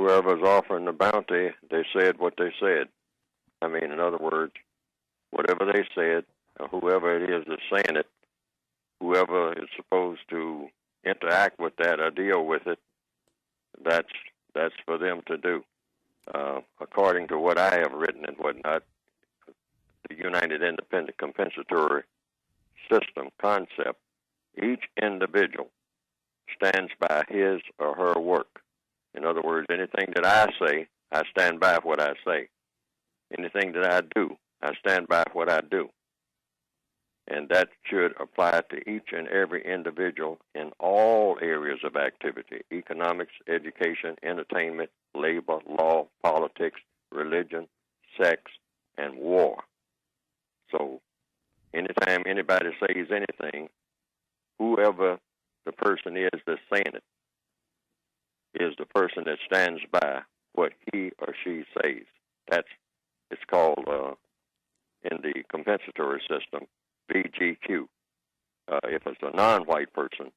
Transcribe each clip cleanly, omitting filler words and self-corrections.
whoever's offering the bounty, they said what they said. I mean, in other words, whatever they said, or whoever it is that's saying it, whoever is supposed to interact with that or deal with it, that's for them to do. According to what I have written and whatnot, the United Independent Compensatory System concept, each individual stands by his or her work. In other words, anything that I say, I stand by what I say. Anything that I do, I stand by what I do. And that should apply to each and every individual in all areas of activity: economics, education, entertainment, labor, law, politics, religion, sex, and war. So anytime anybody says anything, whoever the person is that's saying it is the person that stands by what he or she says. It's called, in the compensatory system, VGQ. If it's a non-white person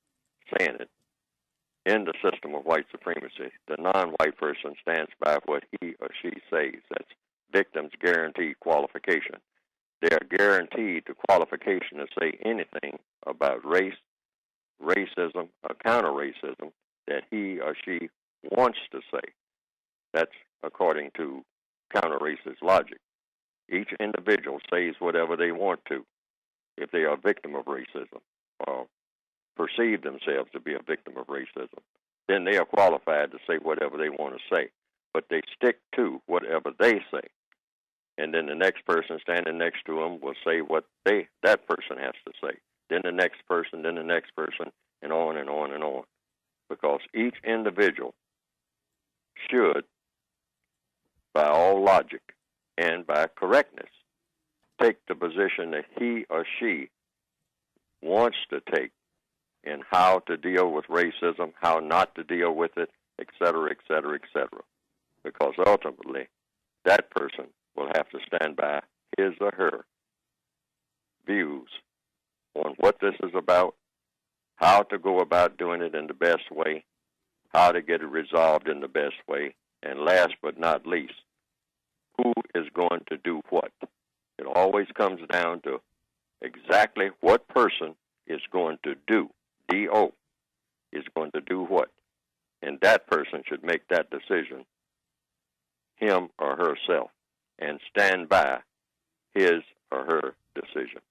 saying it, in the system of white supremacy, the non-white person stands by what he or she says. That's victims guaranteed qualification. They are guaranteed the qualification to say anything about race, racism, or counter-racism that he or she wants to say. That's according to counter-racist logic. Each individual says whatever they want to if they are a victim of racism or perceive themselves to be a victim of racism. Then they are qualified to say whatever they want to say, but they stick to whatever they say. And then the next person standing next to them will say what that person has to say. Then the next person, then the next person, and on and on and on. Because each individual should, by all logic and by correctness, take the position that he or she wants to take in how to deal with racism, how not to deal with it, et cetera, et cetera, et cetera. Because ultimately, that person will have to stand by his or her views on what this is about, how to go about doing it in the best way, how to get it resolved in the best way, and last but not least, who is going to do what. It always comes down to exactly what person is going to do, D-O, is going to do what. And that person should make that decision, him or herself, and stand by his or her decision.